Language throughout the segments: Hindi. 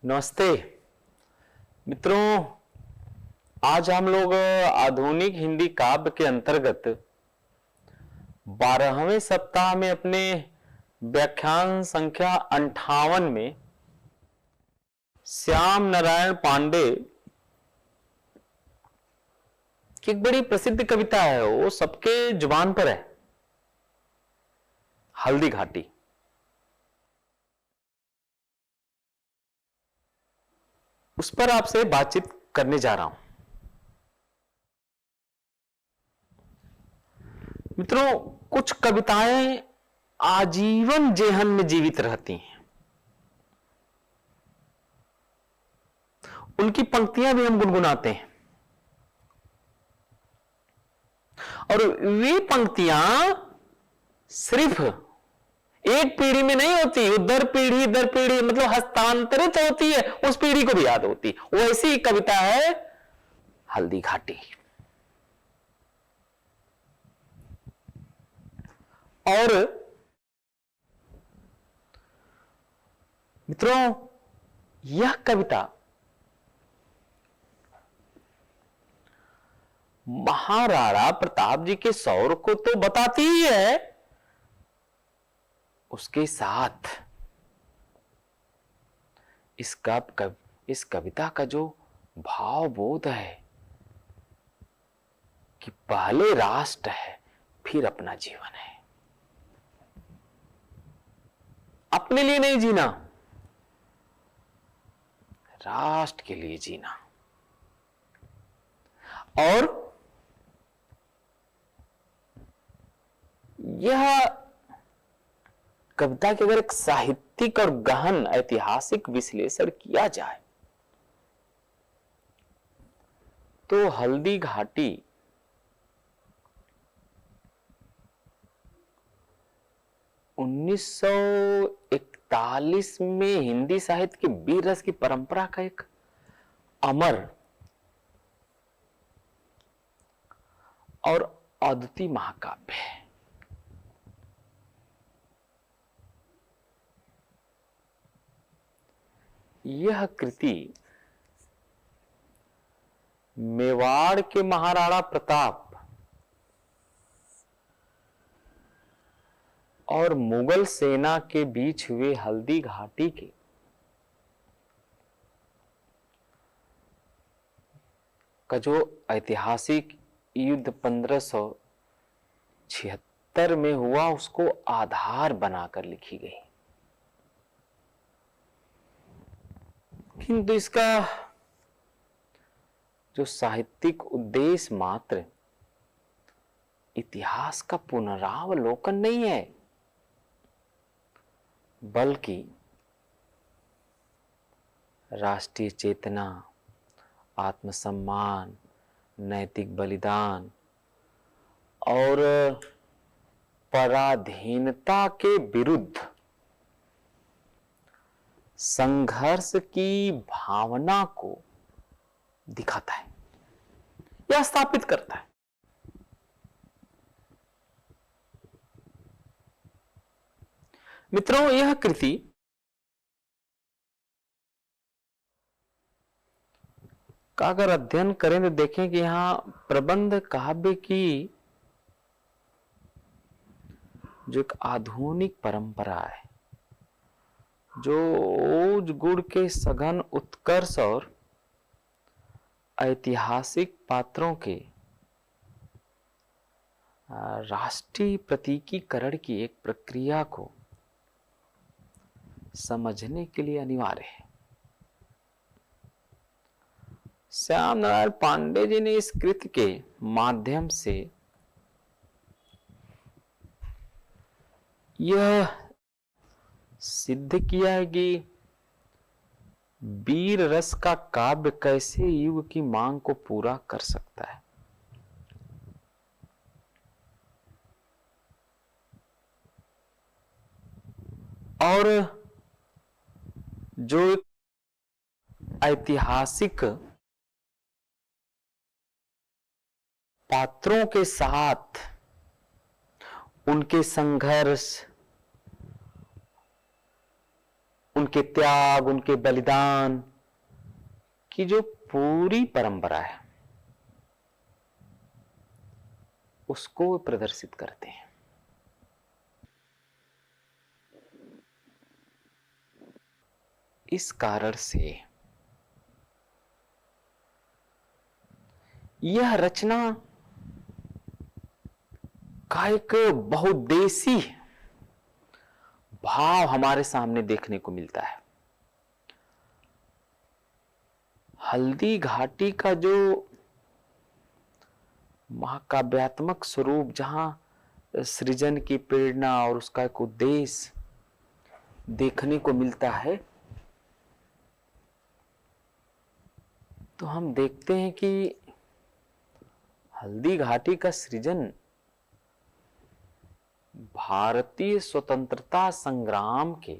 नमस्ते मित्रों। आज हम लोग आधुनिक हिंदी काव्य के अंतर्गत 12वें सप्ताह में अपने व्याख्यान संख्या 58 में श्याम नारायण पांडे की एक बड़ी प्रसिद्ध कविता है, वो सबके जुबान पर है, हल्दी घाटी। उस पर आपसे बातचीत करने जा रहा हूं। मित्रों, कुछ कविताएं आजीवन जेहन में जीवित रहती हैं। उनकी पंक्तियां भी हम गुनगुनाते हैं और वे पंक्तियां सिर्फ एक पीढ़ी में नहीं होती, दर पीढ़ी मतलब हस्तांतरित होती है, उस पीढ़ी को भी याद होती। वो ऐसी कविता है हल्दी घाटी। और मित्रों, यह कविता महाराणा प्रताप जी के शौर्य को तो बताती ही है, उसके साथ इस कविता का जो भावबोध है कि पहले राष्ट्र है फिर अपना जीवन है, अपने लिए नहीं जीना, राष्ट्र के लिए जीना। और यह कविता के अगर एक साहित्यिक और गहन ऐतिहासिक विश्लेषण किया जाए तो हल्दी घाटी उन्नीस 1941 में हिंदी साहित्य की वीर रस की परंपरा का एक अमर और अद्वितीय महाकाव्य है। यह कृति मेवाड़ के महाराणा प्रताप और मुगल सेना के बीच हुए हल्दी घाटी के का जो ऐतिहासिक युद्ध 1576 में हुआ, उसको आधार बनाकर लिखी गई। किंतु इसका जो साहित्यिक उद्देश्य मात्र इतिहास का पुनरावलोकन नहीं है, बल्कि राष्ट्रीय चेतना, आत्मसम्मान, नैतिक बलिदान और पराधीनता के विरुद्ध संघर्ष की भावना को दिखाता है या स्थापित करता है। मित्रों, यह कृति का अगर अध्ययन करें तो देखें कि यहां प्रबंध काव्य की जो एक आधुनिक परंपरा है, जो ओज गुण के सघन उत्कर्ष और ऐतिहासिक पात्रों के राष्ट्रीय प्रतीकीकरण की एक प्रक्रिया को समझने के लिए अनिवार्य है। श्याम नारायण पांडे जी ने इस कृति के माध्यम से यह सिद्ध किया है कि वीर रस का काव्य कैसे युग की मांग को पूरा कर सकता है। और जो ऐतिहासिक पात्रों के साथ उनके संघर्ष, उनके त्याग, उनके बलिदान की जो पूरी परंपरा है उसको प्रदर्शित करते हैं। इस कारण से यह रचना का एक बहुउद्देशीय भाव हमारे सामने देखने को मिलता है। हल्दी घाटी का जो महाकाव्यात्मक स्वरूप, जहां सृजन की प्रेरणा और उसका एक उद्देश्य देखने को मिलता है, तो हम देखते हैं कि हल्दी घाटी का सृजन भारतीय स्वतंत्रता संग्राम के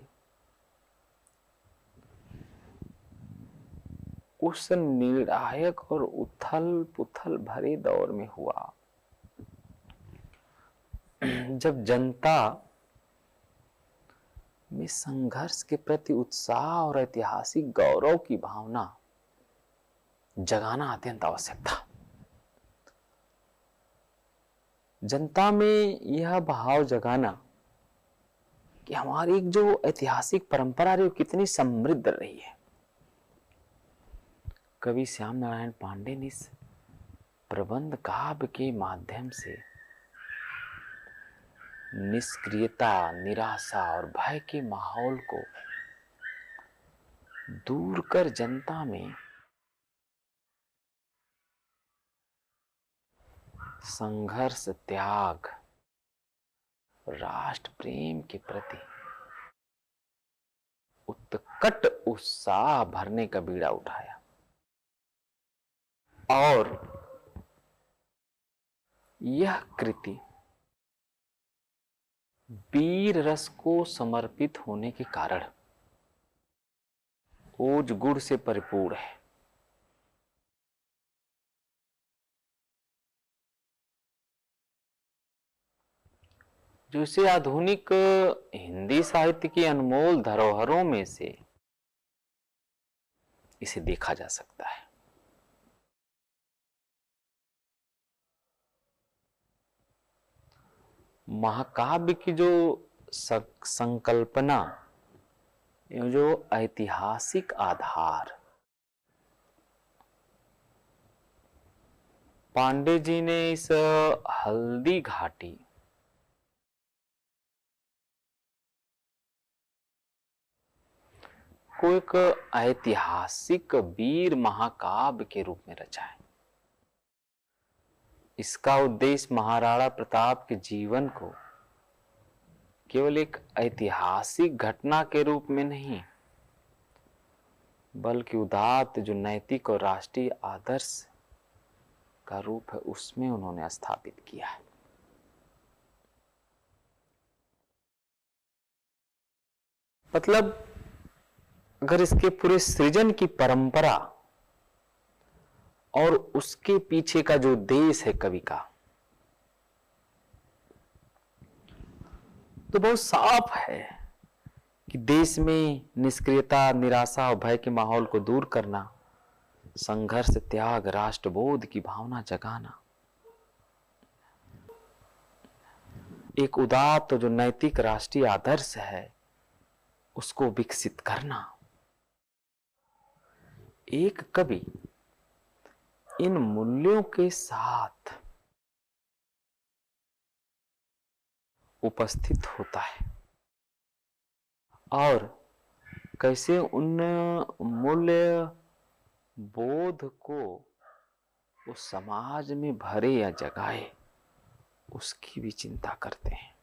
उस निर्णायक और उथल पुथल भरे दौर में हुआ, जब जनता में संघर्ष के प्रति उत्साह और ऐतिहासिक गौरव की भावना जगाना अत्यंत आवश्यक था। जनता में यह भाव जगाना कि हमारी एक जो ऐतिहासिक परंपरा रही वो कितनी समृद्ध रही है। कवि श्याम नारायण पांडे ने इस प्रबंध काव्य के माध्यम से निष्क्रियता, निराशा और भय के माहौल को दूर कर जनता में संघर्ष, त्याग, राष्ट्र प्रेम के प्रति उत्कट उत्साह भरने का बीड़ा उठाया और यह कृति वीर रस को समर्पित होने के कारण ओज गुण से परिपूर्ण है। जो इसे आधुनिक हिंदी साहित्य की अनमोल धरोहरों में से इसे देखा जा सकता है। महाकाव्य की जो संकल्पना, जो ऐतिहासिक आधार पांडे जी ने इस हल्दी घाटी को एक ऐतिहासिक वीर महाकाव्य के रूप में रचा है। इसका उद्देश्य महाराणा प्रताप के जीवन को केवल एक ऐतिहासिक घटना के रूप में नहीं, बल्कि उदात्त जो नैतिक और राष्ट्रीय आदर्श का रूप है उसमें उन्होंने स्थापित किया है। मतलब अगर इसके पूरे सृजन की परंपरा और उसके पीछे का जो उद्देश्य है कवि का, तो बहुत साफ है कि देश में निष्क्रियता, निराशा और भय के माहौल को दूर करना, संघर्ष, त्याग, राष्ट्रबोध की भावना जगाना, एक उदात्त जो नैतिक राष्ट्रीय आदर्श है उसको विकसित करना। एक कवि इन मूल्यों के साथ उपस्थित होता है और कैसे उन मूल्य बोध को उस समाज में भरे या जगाए, उसकी भी चिंता करते हैं।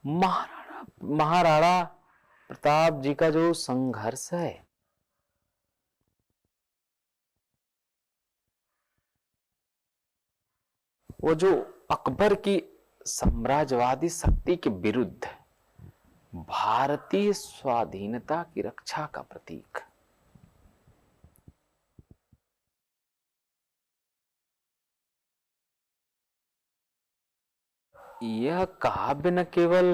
महाराणा प्रताप जी का जो संघर्ष है वो जो अकबर की साम्राज्यवादी शक्ति के विरुद्ध भारतीय स्वाधीनता की रक्षा का प्रतीक, यह काव्य न केवल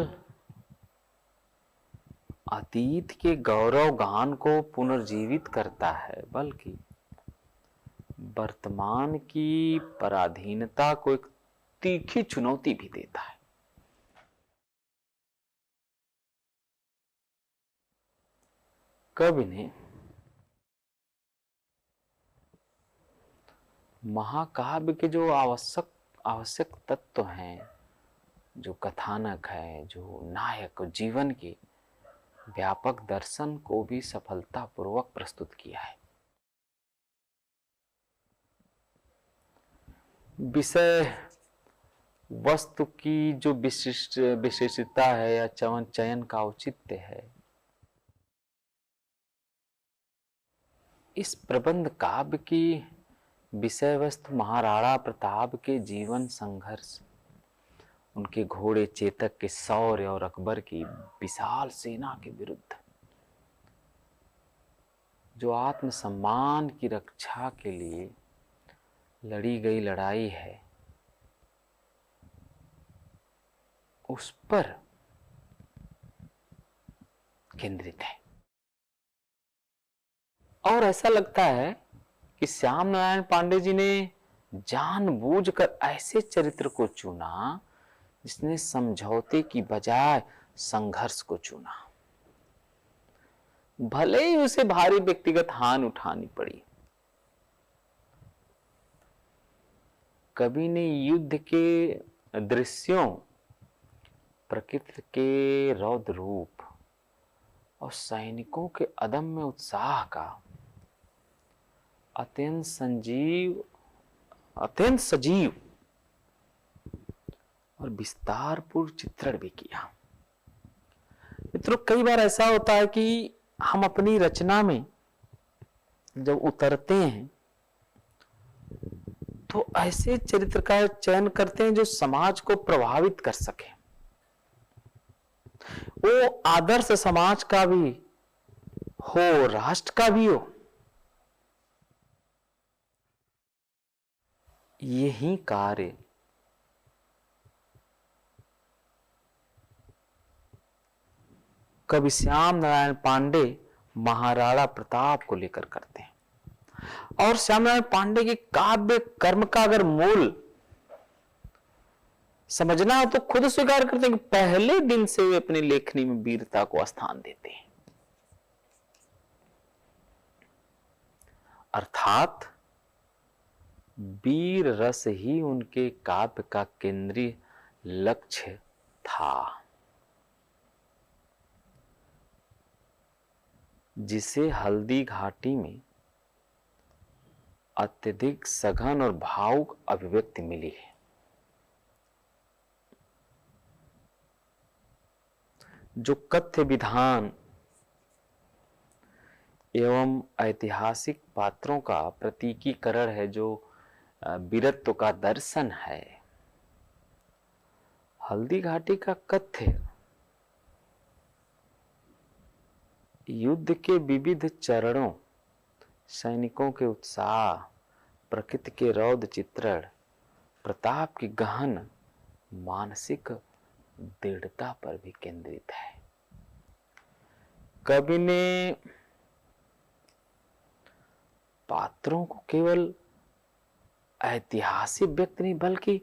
अतीत के गौरव गान को पुनर्जीवित करता है, बल्कि वर्तमान की पराधीनता को एक तीखी चुनौती भी देता है। कवि ने महाकाव्य के जो आवश्यक तत्व हैं, जो कथानक है, जो नायक जीवन के व्यापक दर्शन को भी सफलतापूर्वक प्रस्तुत किया है। विषय वस्तु की जो विशिष्टता है या चयन का औचित्य है, इस प्रबंध काव्य की विषय वस्तु महाराणा प्रताप के जीवन संघर्ष, उनके घोड़े चेतक के शौर्य और अकबर की विशाल सेना के विरुद्ध जो आत्मसम्मान की रक्षा के लिए लड़ी गई लड़ाई है, उस पर केंद्रित है। और ऐसा लगता है कि श्याम नारायण पांडे जी ने जानबूझकर ऐसे चरित्र को चुना जिसने समझौते की बजाय संघर्ष को चुना, भले ही उसे भारी व्यक्तिगत हानि उठानी पड़ी। कवि ने युद्ध के दृश्यों, प्रकृति के रौद्र रूप और सैनिकों के अदम्य उत्साह का अत्यंत सजीव और विस्तारपूर्ण चित्रण भी किया। मित्रों, कई बार ऐसा होता है कि हम अपनी रचना में जब उतरते हैं तो ऐसे चरित्र का चयन करते हैं जो समाज को प्रभावित कर सके, वो आदर्श समाज का भी हो, राष्ट्र का भी हो। यही कार्य कवि श्याम नारायण पांडे महाराणा प्रताप को लेकर करते हैं। और श्याम नारायण पांडे के काव्य कर्म का अगर मूल समझना हो तो खुद स्वीकार करते हैं कि पहले दिन से वे अपनी लेखनी में वीरता को स्थान देते हैं। अर्थात वीर रस ही उनके काव्य का केंद्रीय लक्ष्य था, जिसे हल्दी घाटी में अत्यधिक सघन और भावुक अभिव्यक्ति मिली है। जो कथ्य विधान एवं ऐतिहासिक पात्रों का प्रतीकीकरण है, जो वीरत्व का दर्शन है, हल्दी घाटी का कथ्य युद्ध के विविध चरणों, सैनिकों के उत्साह, प्रकृति के रौद्र चित्रण, प्रताप की गहन मानसिक दृढ़ता पर भी केंद्रित है। कवि ने पात्रों को केवल ऐतिहासिक व्यक्ति नहीं बल्कि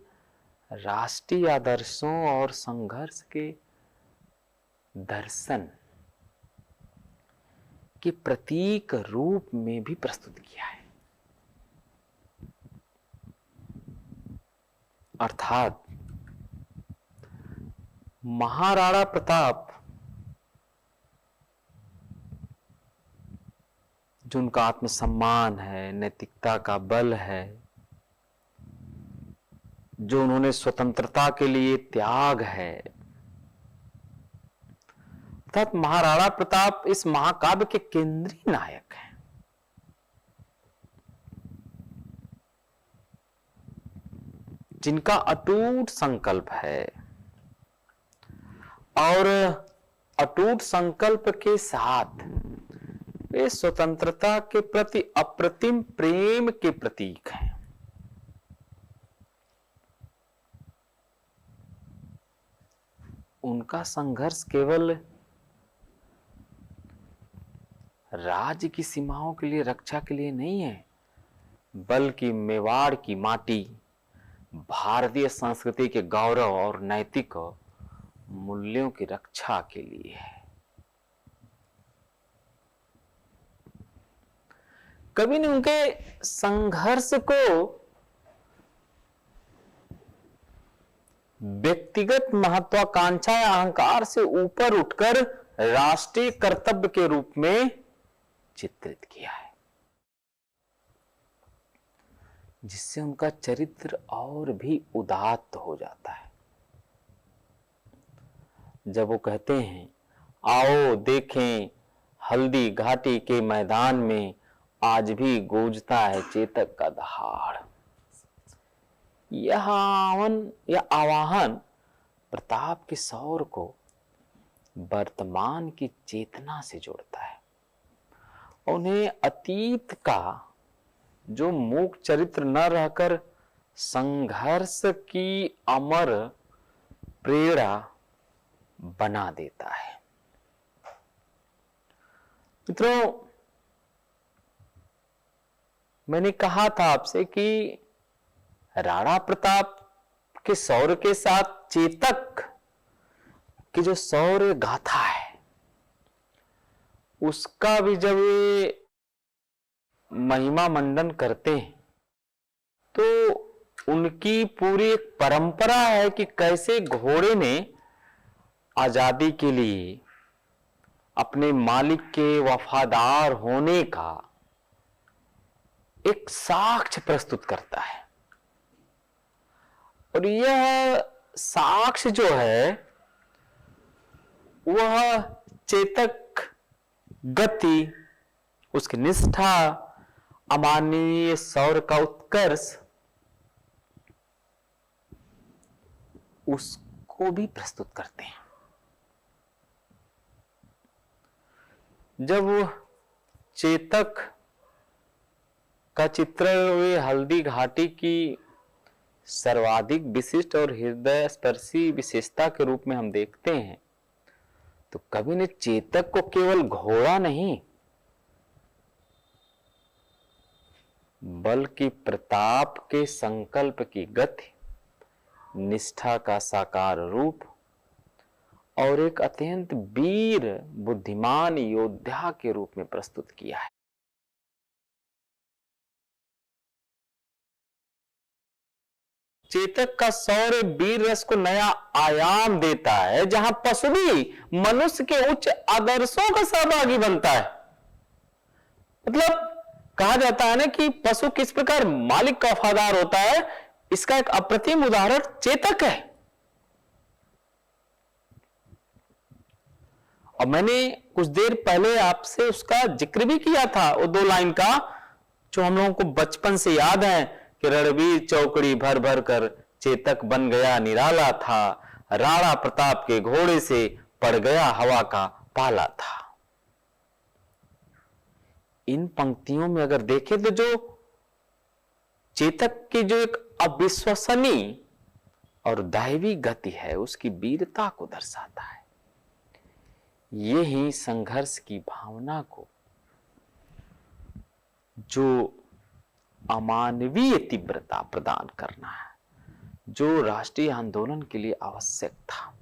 राष्ट्रीय आदर्शों और संघर्ष के दर्शन के प्रतीक रूप में भी प्रस्तुत किया है। अर्थात महाराणा प्रताप जो उनका आत्मसम्मान है, नैतिकता का बल है, जो उन्होंने स्वतंत्रता के लिए त्याग है, अर्थात महाराणा प्रताप इस महाकाव्य के केंद्रीय नायक हैं। जिनका अटूट संकल्प है और अटूट संकल्प के साथ वे स्वतंत्रता के प्रति अप्रतिम प्रेम के प्रतीक हैं। उनका संघर्ष केवल राज्य की सीमाओं के लिए, रक्षा के लिए नहीं है, बल्कि मेवाड़ की माटी भारतीय संस्कृति के गौरव और नैतिक मूल्यों की रक्षा के लिए है। कवि ने उनके संघर्ष को व्यक्तिगत महत्वाकांक्षा या अहंकार से ऊपर उठकर राष्ट्रीय कर्तव्य के रूप में चित्रित किया है, जिससे उनका चरित्र और भी उदात्त हो जाता है। जब वो कहते हैं, आओ देखें हल्दी घाटी के मैदान में आज भी गूंजता है चेतक का दहाड़। यह आवाहन प्रताप के सौर को वर्तमान की चेतना से जोड़ता है। उन्हें अतीत का जो मूक चरित्र न रहकर संघर्ष की अमर प्रेरणा बना देता है। मित्रों, मैंने कहा था आपसे कि राणा प्रताप के शौर्य के साथ चेतक की जो शौर्य गाथा है, उसका भी जब ये महिमा मंडन करते हैं तो उनकी पूरी एक परंपरा है कि कैसे घोड़े ने आजादी के लिए अपने मालिक के वफादार होने का एक साक्ष्य प्रस्तुत करता है। और यह साक्ष्य जो है वह चेतक गति, उसकी निष्ठा, अमानवीय शौर्य का उत्कर्ष, उसको भी प्रस्तुत करते हैं। जब चेतक का चित्र वे हल्दी घाटी की सर्वाधिक विशिष्ट और हृदय स्पर्शी विशेषता के रूप में हम देखते हैं, तो कवि ने चेतक को केवल घोड़ा नहीं बल्कि प्रताप के संकल्प की गति, निष्ठा का साकार रूप और एक अत्यंत वीर बुद्धिमान योद्धा के रूप में प्रस्तुत किया है। चेतक का शौर्य वीर रस को नया आयाम देता है, जहां पशु भी मनुष्य के उच्च आदर्शों का सहभागी बनता है। मतलब कहा जाता है ना कि पशु किस प्रकार मालिक का वफादार होता है, इसका एक अप्रतिम उदाहरण चेतक है। और मैंने कुछ देर पहले आपसे उसका जिक्र भी किया था, वो 2 लाइन का, जो हम लोगों को बचपन से याद है कि रणवीर चौकड़ी भर भर कर चेतक बन गया निराला था, राणा प्रताप के घोड़े से पड़ गया हवा का पाला था। इन पंक्तियों में अगर देखें तो जो चेतक की जो एक अविश्वसनीय और दैवी गति है, उसकी वीरता को दर्शाता है। यही संघर्ष की भावना को, जो अमानवीय तीव्रता प्रदान करना है, जो राष्ट्रीय आंदोलन के लिए आवश्यक था।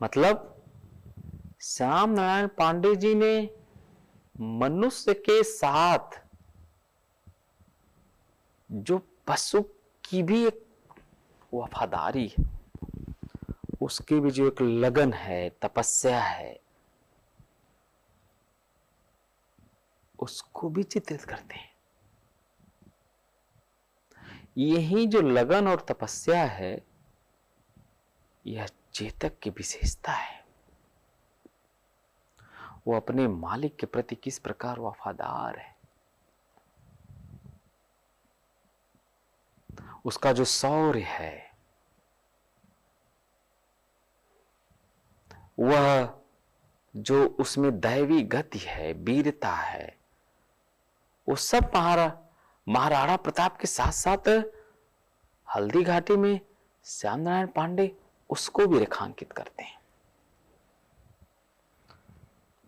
मतलब श्याम नारायण पांडे जी ने मनुष्य के साथ जो पशु की भी एक वफादारी है, उसकी भी जो एक लगन है, तपस्या है, उसको भी चित्रित करते हैं। यही जो लगन और तपस्या है, यह चेतक की विशेषता है। वो अपने मालिक के प्रति किस प्रकार वफादार है, उसका जो शौर्य है, वह जो उसमें दैवी गति है, वीरता है, वो सब महाराणा प्रताप के साथ साथ हल्दी घाटी में श्याम नारायण पांडे उसको भी रेखांकित करते हैं।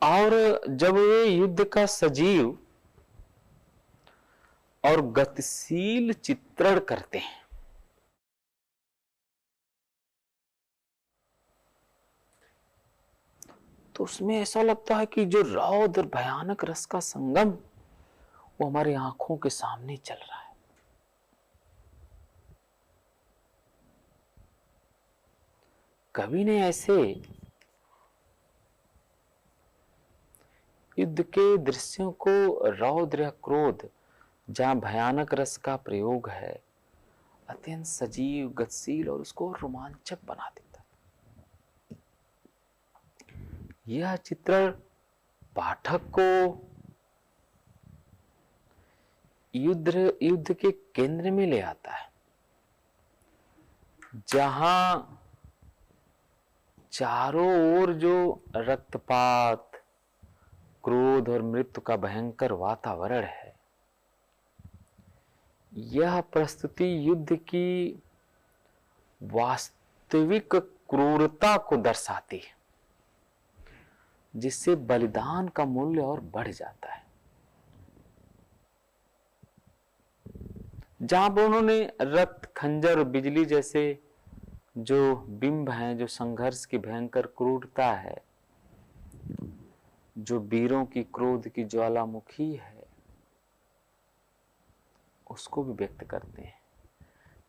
और जब वे युद्ध का सजीव और गतिशील चित्रण करते हैं, तो उसमें ऐसा लगता है कि जो रौद्र और भयानक रस का संगम वो हमारी आंखों के सामने चल रहा है। कवि ने ऐसे युद्ध के दृश्यों को रौद्र या क्रोध, जहां भयानक रस का प्रयोग है, अत्यंत सजीव, गतिशील और उसको रोमांचक बना देता है। यह चित्रण पाठक को युद्ध के केंद्र में ले आता है, जहां चारों ओर जो रक्तपात, क्रोध और मृत्यु का भयंकर वातावरण है। यह प्रस्तुति युद्ध की वास्तविक क्रूरता को दर्शाती है, जिससे बलिदान का मूल्य और बढ़ जाता है। जहां पर उन्होंने रक्त, खंजर और बिजली जैसे जो बिंब हैं, जो संघर्ष की भयंकर क्रूरता है, जो वीरों की क्रोध की ज्वालामुखी है, उसको भी व्यक्त करते हैं,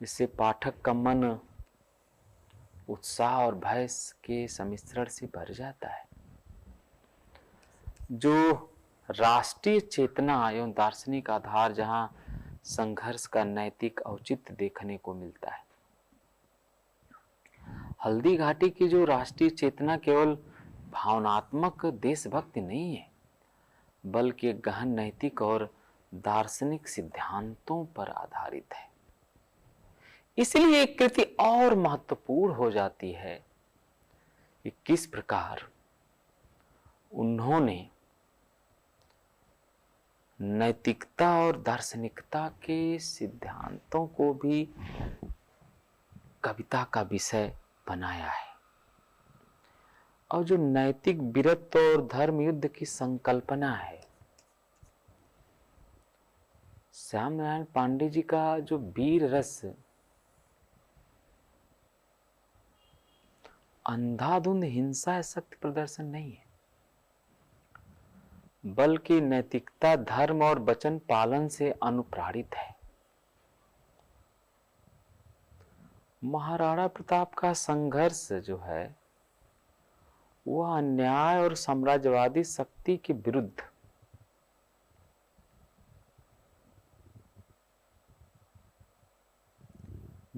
जिससे पाठक का मन उत्साह और भय के सम्मिश्रण से भर जाता है। जो राष्ट्रीय चेतना एवं दार्शनिक आधार, जहां संघर्ष का नैतिक औचित्य देखने को मिलता है। हल्दी घाटी की जो राष्ट्रीय चेतना केवल भावनात्मक देशभक्ति नहीं है, बल्कि गहन नैतिक और दार्शनिक सिद्धांतों पर आधारित है। इसलिए एक कृति और महत्वपूर्ण हो जाती है कि किस प्रकार उन्होंने नैतिकता और दार्शनिकता के सिद्धांतों को भी कविता का विषय बनाया है, और जो नैतिक वीरत्व और धर्म युद्ध की संकल्पना है, श्याम नारायण पांडे जी का जो वीर रस अंधाधुंध हिंसा या शक्ति प्रदर्शन नहीं है, बल्कि नैतिकता, धर्म और वचन पालन से अनुप्राणित है। महाराणा प्रताप का संघर्ष जो है वह अन्याय और साम्राज्यवादी शक्ति के विरुद्ध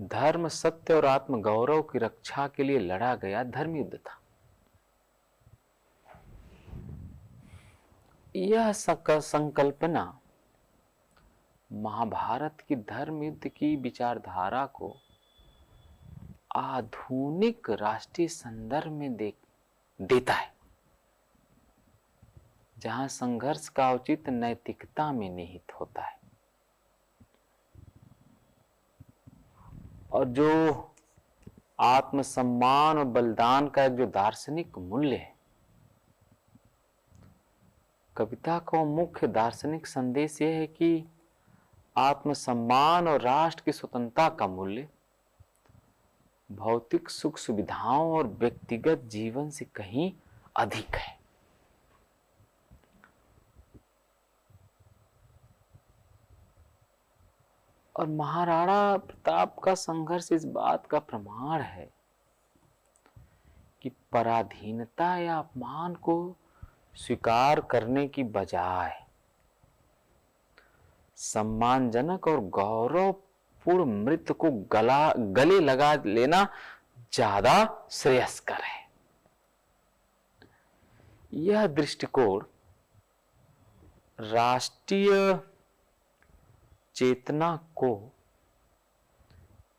धर्म, सत्य और आत्मगौरव की रक्षा के लिए लड़ा गया धर्म युद्ध था। यह संकल्पना महाभारत की धर्म युद्ध की विचारधारा को आधुनिक राष्ट्रीय संदर्भ में देता है, जहां संघर्ष का औचित्य नैतिकता में निहित होता है, और जो आत्मसम्मान और बलिदान का एक जो दार्शनिक मूल्य है। कविता का मुख्य दार्शनिक संदेश यह है कि आत्मसम्मान और राष्ट्र की स्वतंत्रता का मूल्य भौतिक सुख सुविधाओं और व्यक्तिगत जीवन से कहीं अधिक है। और महाराणा प्रताप का संघर्ष इस बात का प्रमाण है कि पराधीनता या अपमान को स्वीकार करने की बजाय सम्मानजनक और गौरवपूर्ण मृत्यु को गले लगा लेना ज्यादा श्रेयस्कर है। यह दृष्टिकोण राष्ट्रीय चेतना को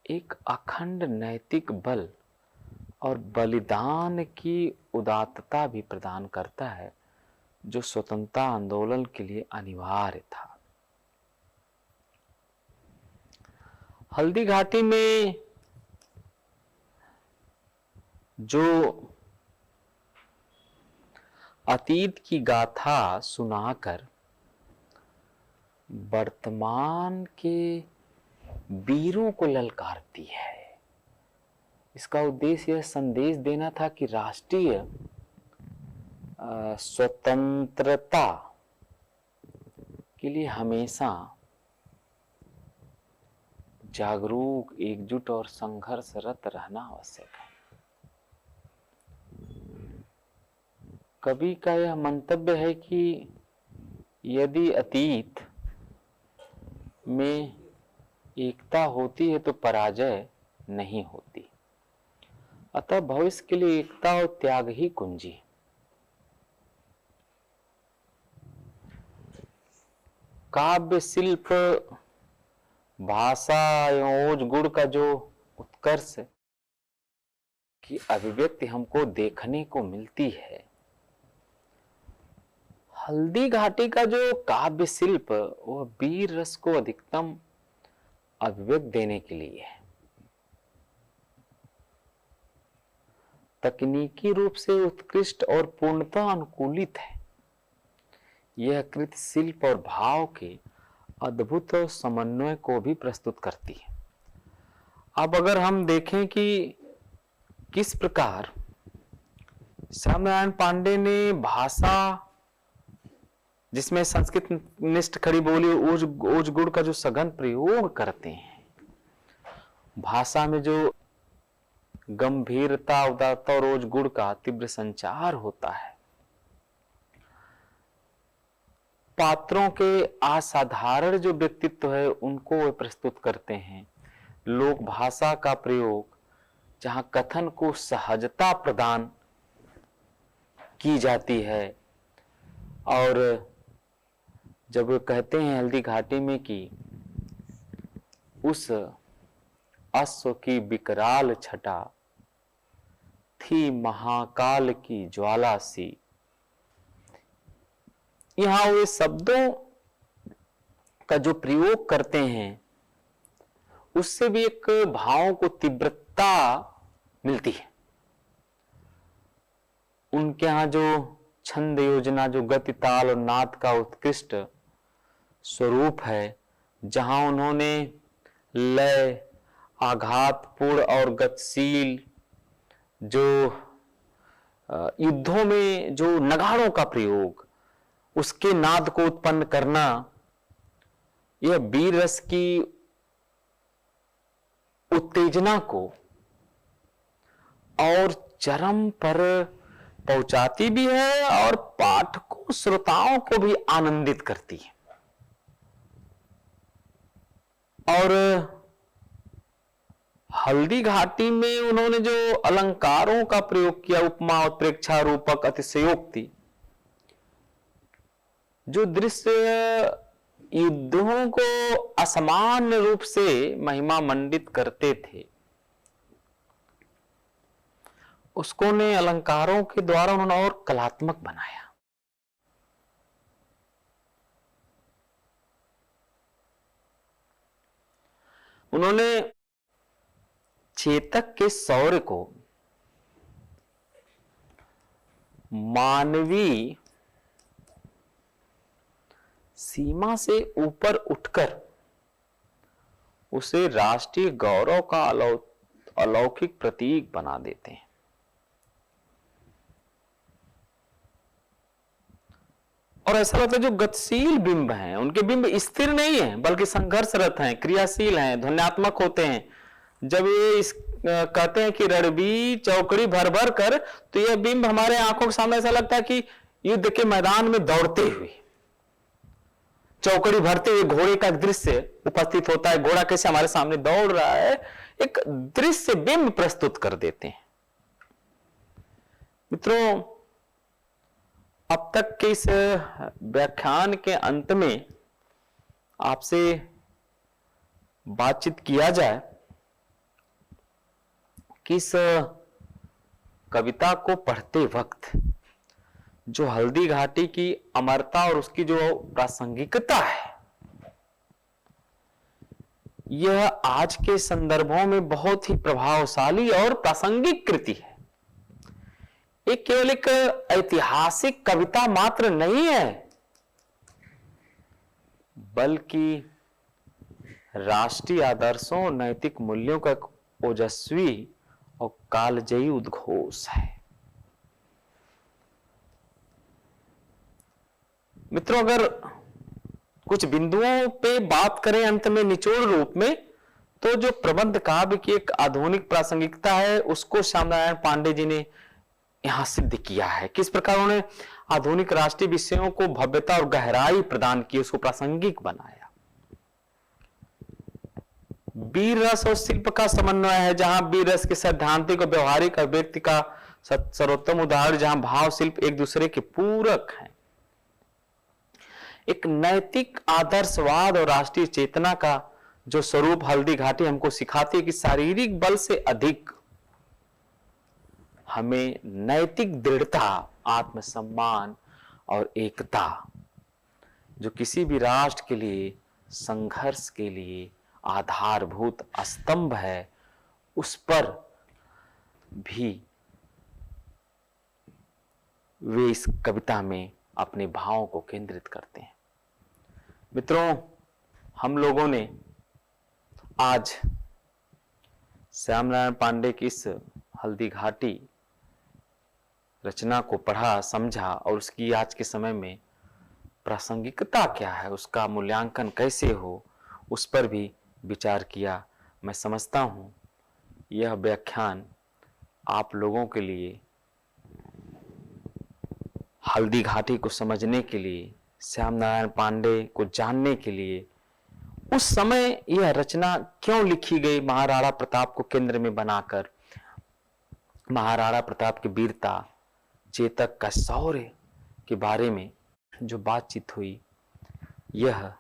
एक अखंड नैतिक बल और बलिदान की उदात्तता भी प्रदान करता है, जो स्वतंत्रता आंदोलन के लिए अनिवार्य था। हल्दी घाटी में जो अतीत की गाथा सुनाकर वर्तमान के वीरों को ललकारती है। इसका उद्देश्य यह संदेश देना था कि राष्ट्रीय स्वतंत्रता के लिए हमेशा जागरूक, एकजुट और संघर्षरत रहना आवश्यक है। कवि का यह मंतव्य है कि यदि अतीत में एकता होती है तो पराजय नहीं होती। अतः भविष्य के लिए एकता और त्याग ही कुंजी। काव्य शिल्प, भाषा एवं ओज गुण का जो उत्कर्ष की अभिव्यक्ति हमको देखने को मिलती है, हल्दी घाटी का जो काव्य शिल्प वह वीर रस को अधिकतम अभिव्यक्त देने के लिए है। तकनीकी रूप से उत्कृष्ट और पूर्णतः अनुकूलित है। यह कृति शिल्प और भाव के अद्भुत समन्वय को भी प्रस्तुत करती है। अब अगर हम देखें कि किस प्रकार श्यामनारायण पांडे ने भाषा, जिसमें संस्कृत निष्ठ खड़ी बोली ओज गुण का जो सघन प्रयोग करते हैं, भाषा में जो गंभीरता, उदारता और ओज गुण का तीव्र संचार होता है, पात्रों के असाधारण जो व्यक्तित्व है उनको वे प्रस्तुत करते हैं। लोक भाषा का प्रयोग जहां कथन को सहजता प्रदान की जाती है, और जब वे कहते हैं हल्दी घाटी में कि उस अश्व की विकराल छटा थी महाकाल की ज्वाला सी, यहां वे शब्दों का जो प्रयोग करते हैं उससे भी एक भावों को तीव्रता मिलती है। उनके यहां जो छंद योजना, जो गति, ताल और नाद का उत्कृष्ट स्वरूप है, जहां उन्होंने लय, आघातपूर्ण और गतिशील जो युद्धों में जो नगाड़ों का प्रयोग, उसके नाद को उत्पन्न करना, यह वीर रस की उत्तेजना को और चरम पर पहुंचाती भी है और पाठकों, श्रोताओं को भी आनंदित करती है। और हल्दी घाटी में उन्होंने जो अलंकारों का प्रयोग किया, उपमा, उत्प्रेक्षा, रूपक, अतिशयोक्ति, जो दृश्य युद्धों को असामान्य रूप से महिमा मंडित करते थे, उसको ने अलंकारों के द्वारा उन्होंने और कलात्मक बनाया। उन्होंने चेतक के शौर्य को मानवीय सीमा से ऊपर उठकर उसे राष्ट्रीय गौरव का अलौकिक प्रतीक बना देते हैं। और ऐसा लगता है जो गतिशील बिंब हैं, उनके बिंब स्थिर नहीं है बल्कि संघर्षरत हैं, क्रियाशील हैं, ध्वन्यात्मक होते हैं। जब ये कहते हैं कि रणबीर चौकड़ी भर भर कर, तो यह बिंब हमारे आंखों के सामने ऐसा लगता है कि युद्ध के मैदान में दौड़ते हुए, चौकड़ी भरते हुए घोड़े का दृश्य उपस्थित होता है। घोड़ा कैसे हमारे सामने दौड़ रहा है, एक दृश्य बिंब प्रस्तुत कर देते हैं। मित्रों, अब तक के इस व्याख्यान के अंत में आपसे बातचीत किया जाए कि इस कविता को पढ़ते वक्त जो हल्दी घाटी की अमरता और उसकी जो प्रासंगिकता है, यह आज के संदर्भों में बहुत ही प्रभावशाली और प्रासंगिक कृति है। एक केवल एक ऐतिहासिक कविता मात्र नहीं है, बल्कि राष्ट्रीय आदर्शों, नैतिक मूल्यों का एक ओजस्वी और कालजयी उद्घोष है। मित्रों, अगर कुछ बिंदुओं पे बात करें अंत में निचोड़ रूप में, तो जो प्रबंध काव्य की एक आधुनिक प्रासंगिकता है उसको श्यामनारायण पांडे जी ने यहां सिद्ध किया है। किस प्रकार उन्होंने आधुनिक राष्ट्रीय विषयों को भव्यता और गहराई प्रदान की, उसको प्रासंगिक बनाया। वीर रस और शिल्प का समन्वय है, जहां वीर रस के सैद्धांतिक और व्यवहारिक अभिव्यक्ति का सर्वोत्तम उदाहरण, जहां भाव शिल्प एक दूसरे के पूरक हैं। एक नैतिक आदर्शवाद और राष्ट्रीय चेतना का जो स्वरूप हल्दी घाटी हमको सिखाती है कि शारीरिक बल से अधिक हमें नैतिक दृढ़ता, आत्मसम्मान और एकता, जो किसी भी राष्ट्र के लिए संघर्ष के लिए आधारभूत स्तंभ है, उस पर भी वे इस कविता में अपने भावों को केंद्रित करते हैं। मित्रों, हम लोगों ने आज श्यामनारायण पांडे की इस हल्दी घाटी रचना को पढ़ा, समझा और उसकी आज के समय में प्रासंगिकता क्या है, उसका मूल्यांकन कैसे हो, उस पर भी विचार किया। मैं समझता हूँ यह व्याख्यान आप लोगों के लिए हल्दी घाटी को समझने के लिए, श्यामनारायण पांडे को जानने के लिए, उस समय यह रचना क्यों लिखी गई, महाराणा प्रताप को केंद्र में बनाकर, महाराणा प्रताप की वीरता, चेतक का शौर्य के बारे में जो बातचीत हुई, यह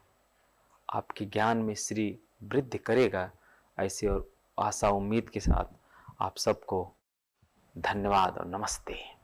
आपके ज्ञान में श्री वृद्धि करेगा। ऐसे और आशा उम्मीद के साथ आप सबको धन्यवाद और नमस्ते।